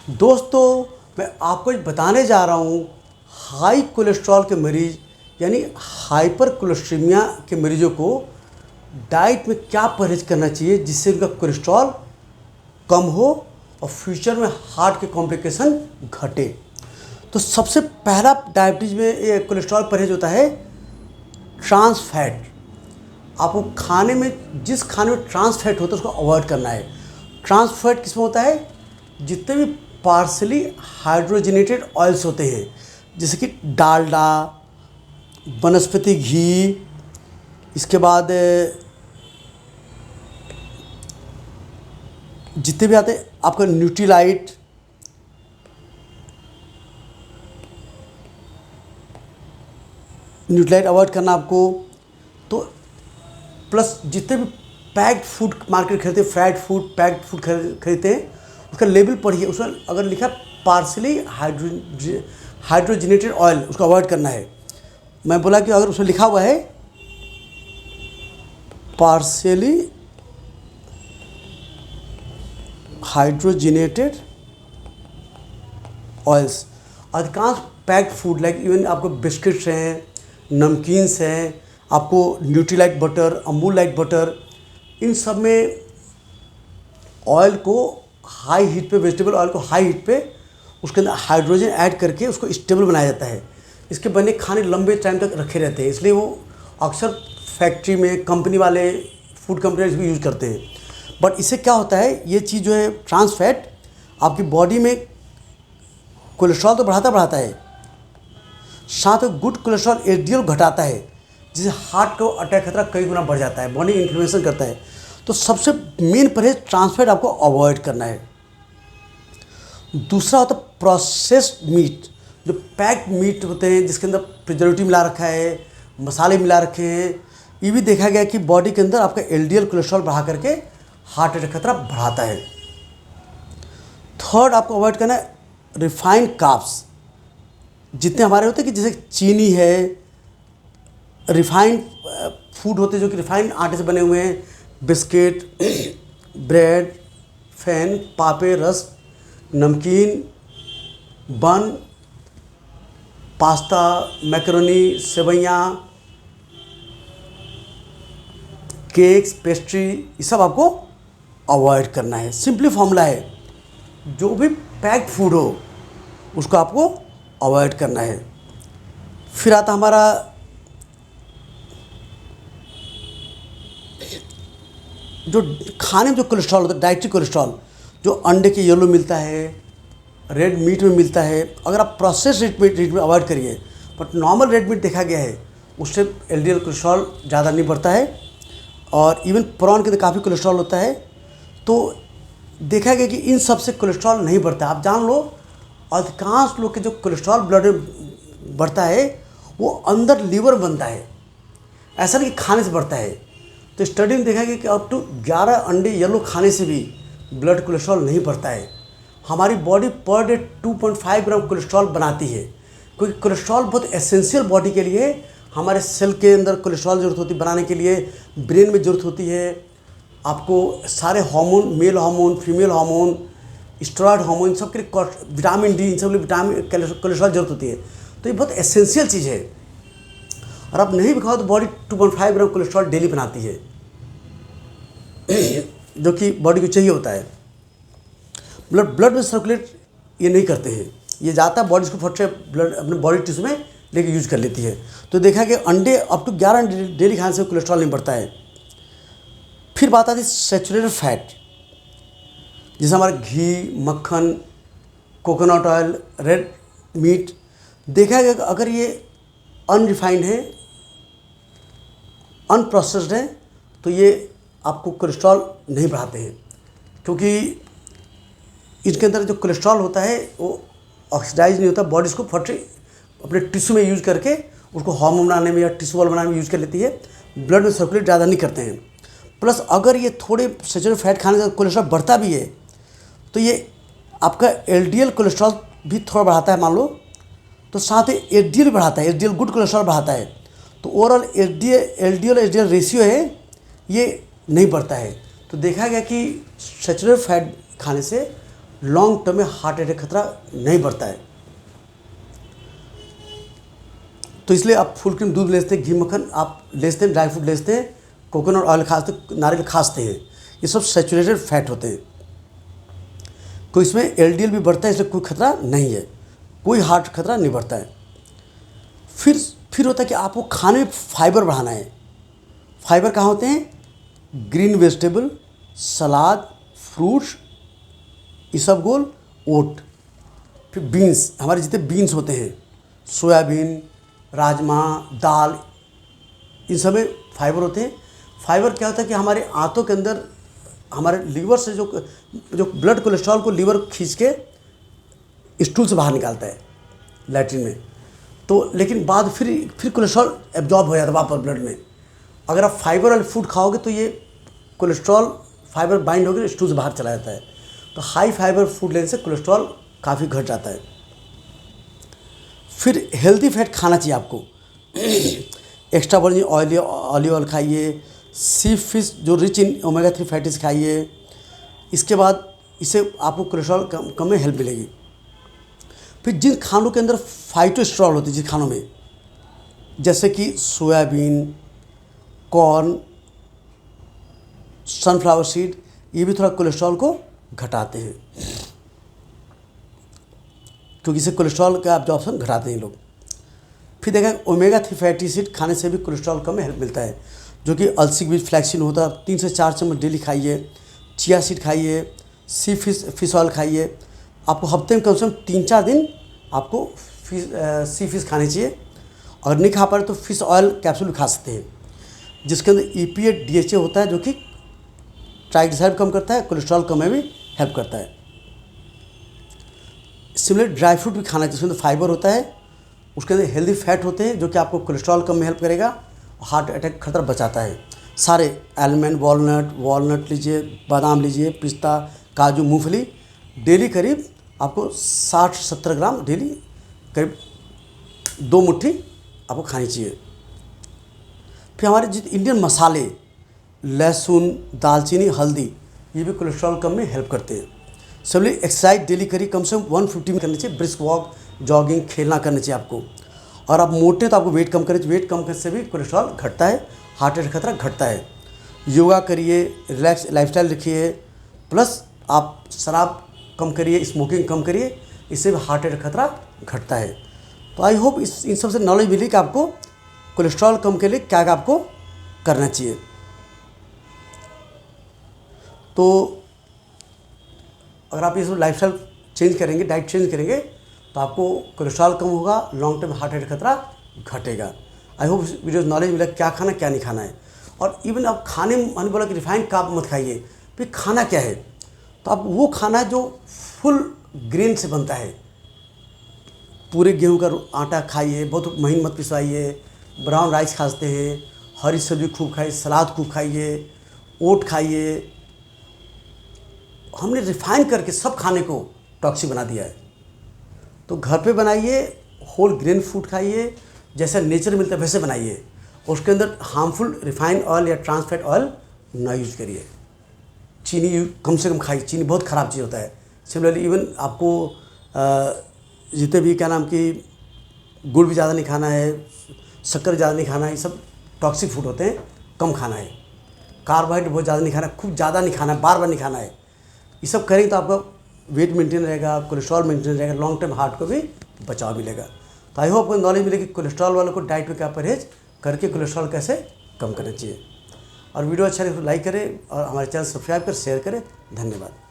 दोस्तों, मैं आपको बताने जा रहा हूँ हाई कोलेस्ट्रॉल के मरीज़ यानी हाइपर कोलेस्ट्रीमिया के मरीजों को डाइट में क्या परहेज करना चाहिए जिससे उनका कोलेस्ट्रॉल कम हो और फ्यूचर में हार्ट के कॉम्प्लिकेशन घटे। तो सबसे पहला डायबिटीज़ में ये कोलेस्ट्रॉल परहेज होता है ट्रांस फैट। आपको खाने में जिस खाने में ट्रांस फैट होता है उसको अवॉइड करना है। ट्रांस फैट किसमें होता है? जितने भी पार्सली हाइड्रोजनेटेड ऑयल्स होते हैं जैसे कि डालडा, वनस्पति घी, इसके बाद जितने भी आते हैं आपका न्यूट्रीलाइट, अवॉइड करना आपको। तो प्लस जितने भी पैक्ड फूड मार्केट खरीदते हैं, फ्राइड फूड, पैक्ड फूड खरीदते हैं, उसका लेबल पढ़िए, उसमें अगर लिखा पार्सली हाइड्रोजनेटेड ऑयल उसको अवॉइड करना है। मैं बोला कि अगर उसमें लिखा हुआ है पार्सली हाइड्रोजनेटेड ऑयल्स, अधिकांश पैक्ड फूड लाइक इवन आपको बिस्किट्स हैं, नमकीन्स हैं, आपको Nutrilite butter, Amul light butter, इन सब में ऑयल को हाई हीट पे, वेजिटेबल ऑयल को हाई हीट पे उसके अंदर हाइड्रोजन ऐड करके उसको स्टेबल बनाया जाता है। इसके बने खाने लंबे टाइम तक रखे रहते हैं, इसलिए वो अक्सर फैक्ट्री में कंपनी वाले, फूड कंपनी इसको यूज़ करते हैं। बट इससे क्या होता है, ये चीज़ जो है ट्रांस फैट आपकी बॉडी में कोलेस्ट्रॉल तो बढ़ाता है, साथ में गुड कोलेस्ट्रॉल एचडीएल घटाता है, जिससे हार्ट को अटैक खतरा कई गुना बढ़ जाता है, बॉडी इन्फ्लेमेशन करता है। तो सबसे मेन परहेज ट्रांस फैट आपको अवॉइड करना है। दूसरा होता है प्रोसेस्ड मीट, जो पैक्ड मीट होते हैं जिसके अंदर प्रिजर्वेटिव मिला रखा है, मसाले मिला रखे हैं। ये भी देखा गया कि बॉडी के अंदर आपका एलडीएल कोलेस्ट्रॉल बढ़ा करके हार्ट अटैक खतरा बढ़ाता है। थर्ड आपको अवॉइड करना है रिफाइंड कार्ब्स, जितने हमारे होते हैं कि जैसे चीनी है, रिफाइंड फूड होते हैं जो कि रिफाइंड आटे से बने हुए हैं, बिस्किट, ब्रेड, फैन, पापे, रस्क, नमकीन, बन, पास्ता, मैकरोनी, सेवइयाँ, केक्स, पेस्ट्री, ये सब आपको अवॉइड करना है। सिंपली फॉर्मूला है, जो भी पैक्ड फूड हो उसको आपको अवॉइड करना है। फिर आता हमारा जो खाने में जो कोलेस्ट्रॉल होता है, डाइटरी कोलेस्ट्रॉल, जो अंडे के येलो मिलता है, रेड मीट में मिलता है, अगर आप प्रोसेस रेड मीट अवॉइड करिए, बट नॉर्मल रेड मीट देखा गया है उससे एलडीएल कोलेस्ट्रॉल ज़्यादा नहीं बढ़ता है। और इवन प्रॉन के अंदर काफ़ी कोलेस्ट्रॉल होता है, तो देखा गया कि इन सब से कोलेस्ट्रॉल नहीं बढ़ता। आप जान लो, अधिकांश लोग के जो कोलेस्ट्रॉल ब्लड में बढ़ता है वो अंदर लीवर बनता है, ऐसा नहीं कि खाने से बढ़ता है। तो स्टडी में देखा गया कि अप टू 11 अंडे येलो खाने से भी ब्लड कोलेस्ट्रॉल नहीं बढ़ता है। हमारी बॉडी पर डे 2.5 ग्राम कोलेस्ट्रॉल बनाती है, क्योंकि कोलेस्ट्रॉल बहुत एसेंशियल बॉडी के लिए, हमारे सेल के अंदर कोलेस्ट्रॉल जरूरत होती है बनाने के लिए, ब्रेन में ज़रूरत होती है, आपको सारे hormone, male hormone, female hormone, steroid hormone, सब के लिए, विटामिन डी, इन सब के लिए विटामिन कोलेस्ट्रॉल जरूरत होती है। तो ये बहुत एसेंशियल चीज़ है, और आप नहीं भी खाओ तो बॉडी 2.5 ग्राम कोलेस्ट्रॉल डेली बनाती है, जो कि बॉडी को चाहिए होता है। ब्लड में सर्कुलेट ये नहीं करते हैं, ये जाता है बॉडी को फट से ब्लड अपने बॉडी टिश्यू में लेके यूज कर लेती है। तो देखा कि अंडे अप टू 11 अंडे डेली खाने से कोलेस्ट्रॉल नहीं बढ़ता है। फिर बात आती है सैचुरेटेड फैट, जैसे हमारा घी, मक्खन, कोकोनट ऑयल, रेड मीट। देखा गया कि अगर ये अनरिफाइंड है, अनप्रोसेस्ड है, तो ये आपको कोलेस्ट्रॉल नहीं बढ़ाते हैं, क्योंकि इसके अंदर जो कोलेस्ट्रॉल होता है वो ऑक्सीडाइज नहीं होता, बॉडी इसको फट अपने टिश्यू में यूज़ करके उसको हार्मोन बनाने में या टिश्यू बॉल बनाने में यूज़ कर लेती है, ब्लड में सर्कुलेट ज़्यादा नहीं करते हैं। प्लस अगर ये थोड़े सैचुरेटेड फैट खाने से कोलेस्ट्रॉल बढ़ता भी है तो ये आपका एलडीएल कोलेस्ट्रॉल भी थोड़ा बढ़ाता है मान लो, तो साथ ही एचडीएल बढ़ाता है, एचडीएल गुड कोलेस्ट्रॉल बढ़ाता है। तो ओवरऑल एचडीएल रेशियो है ये नहीं बढ़ता है। तो देखा गया कि सैचुरेटेड फैट खाने से लॉन्ग टर्म में हार्ट अटैक खतरा नहीं बढ़ता है। तो इसलिए आप फुल क्रीम दूध लेते हैं, घी मक्खन आप लेते हैं, ड्राई फ्रूट लेते हैं, कोकोनट ऑयल खाते, नारियल खाते हैं, ये सब सैचुरेटेड फैट होते हैं। तो इसमें एलडीएल भी बढ़ता है, इसलिए कोई खतरा नहीं है, कोई हार्ट खतरा नहीं बढ़ता है। फिर होता है कि आपको खाने में फाइबर बढ़ाना है। फाइबर कहाँ होते हैं? ग्रीन वेजिटेबल, सलाद, फ्रूट्स, इसबगोल, ओट। फिर बीन्स, हमारे जितने बीन्स होते हैं, सोयाबीन, राजमा, दाल, इन सब में फाइबर होते हैं। फाइबर क्या होता है कि हमारे आंतों के अंदर हमारे लीवर से जो ब्लड कोलेस्ट्रॉल को लीवर खींच के स्टूल से बाहर निकालता है लैट्रिन में। तो लेकिन बाद फिर कोलेस्ट्रॉल एब्जॉर्ब हो जाता है वापस ब्लड में। अगर आप फाइबर वाले फूड खाओगे तो ये कोलेस्ट्रॉल फाइबर बाइंड होकर स्टूल से बाहर चला जाता है। तो हाई फाइबर फूड लेने से कोलेस्ट्रॉल काफ़ी घट जाता है। फिर हेल्दी फैट खाना चाहिए आपको। एक्स्ट्रा वर्जिन ऑलिव ऑयल खाइए, सी फिश जो रिच इन ओमेगा 3 फैटीज खाइए। इसके बाद इससे आपको कोलेस्ट्रॉल कम में हेल्प मिलेगी। फिर जिन खानों के अंदर फाइटोस्टेरॉल होती है, जिन खानों में, जैसे कि सोयाबीन, कॉर्न, सनफ्लावर सीड, ये भी थोड़ा कोलेस्ट्रॉल को घटाते हैं, क्योंकि इससे कोलेस्ट्रॉल का एब्जॉर्प्शन घटाते हैं लोग। फिर देखें ओमेगा 3 फैटी एसिड खाने से भी कोलेस्ट्रॉल कम में हेल्प मिलता है, जो कि अलसी के बीज फ्लैक्सीन होता है। 3 से 4 चम्मच डेली खाइए। चिया सीड खाइए, फिश ऑयल खाइए। आपको हफ्ते में कम से कम 3-4 दिन आपको सी फिश खानी चाहिए। अगर नहीं खा पा रहे तो फिश ऑयल कैप्सूल भी खा सकते हैं, जिसके अंदर EPA DHA होता है, जो कि ट्राइग्लिसराइड कम करता है, कोलेस्ट्रॉल कम में भी हेल्प करता है। सिमिलर ड्राई फ्रूट भी खाना चाहिए, जिसके अंदर फाइबर होता है, उसके अंदर हेल्दी फैट होते हैं, जो कि आपको कोलेस्ट्रॉल कम में हेल्प करेगा, हार्ट अटैक खतरा बचाता है। सारे आलमंड, वॉलनट लीजिए, बादाम लीजिए, पिस्ता, काजू, मूंगफली, डेली करीब आपको 60-70 ग्राम डेली, करीब 2 मुट्ठी आपको खानी चाहिए। फिर हमारे जो इंडियन मसाले, लहसुन, दालचीनी, हल्दी, ये भी कोलेस्ट्रॉल कम में हेल्प करते हैं। सबसे एक्सरसाइज डेली करी कम से कम 150 में करनी चाहिए। ब्रिस्क वॉक, जॉगिंग, खेलना करना चाहिए आपको। और आप मोटे तो आपको वेट कम करना चाहिए। वेट कम करने से भी कोलेस्ट्रॉल घटता है, हार्ट अटैक खतरा घटता है। योगा करिए, रिलैक्स लाइफस्टाइल रखिए, प्लस आप शराब कम करिए, स्मोकिंग कम करिए, इससे भी हार्ट अटैक खतरा घटता है। तो आई होप इन सब से नॉलेज मिली कि आपको कोलेस्ट्रॉल कम के लिए क्या क्या आपको करना चाहिए। तो अगर आप ये सब लाइफस्टाइल चेंज करेंगे, डाइट चेंज करेंगे, तो आपको कोलेस्ट्रॉल कम होगा, लॉन्ग टर्म हार्ट अटैक खतरा घटेगा। आई होप इस वीडियो नॉलेज मिला क्या खाना क्या नहीं खाना है। और इवन आप खाने में, मैंने बोला कि रिफाइंड कार्ब मत खाइए, फिर खाना क्या है, तो आप वो खाना जो फुल ग्रेन से बनता है, पूरे गेहूं का आटा खाइए, बहुत महीन मत पिसवाइए, ब्राउन राइस खाते हैं, हरी सब्जी खूब खाइए, सलाद खूब खाइए, ओट खाइए। हमने रिफाइन करके सब खाने को टॉक्सिक बना दिया है। तो घर पे बनाइए, होल ग्रेन फूड खाइए, जैसा नेचर मिलता है वैसे बनाइए। उसके अंदर हार्मफुल रिफाइंड ऑयल या ट्रांसफैट ऑयल ना यूज करिए। चीनी कम से कम खाइए, चीनी बहुत ख़राब चीज़ होता है। सिमिलरली इवन आपको जितने भी क्या नाम की गुड़ भी ज़्यादा नहीं खाना है, शक्कर ज़्यादा नहीं खाना है, ये सब टॉक्सिक फूड होते हैं, कम खाना है। कार्बोहाइड्रेट बहुत ज़्यादा नहीं खाना है, खूब ज़्यादा नहीं खाना है, बार बार नहीं खाना है। ये सब करेंगे तो आपका वेट मेंटेन रहेगा, कोलेस्ट्रॉल मेंटेन रहेगा, लॉन्ग टर्म हार्ट को भी बचाव मिलेगा। तो आई होप आपको नॉलेज मिलेगी कोलेस्ट्रॉल वालों को डाइट में क्या परहेज करके कोलेस्ट्रॉल कैसे कम करना चाहिए। और वीडियो अच्छा लगे तो लाइक करें और हमारे चैनल सब्सक्राइब कर शेयर करें। धन्यवाद।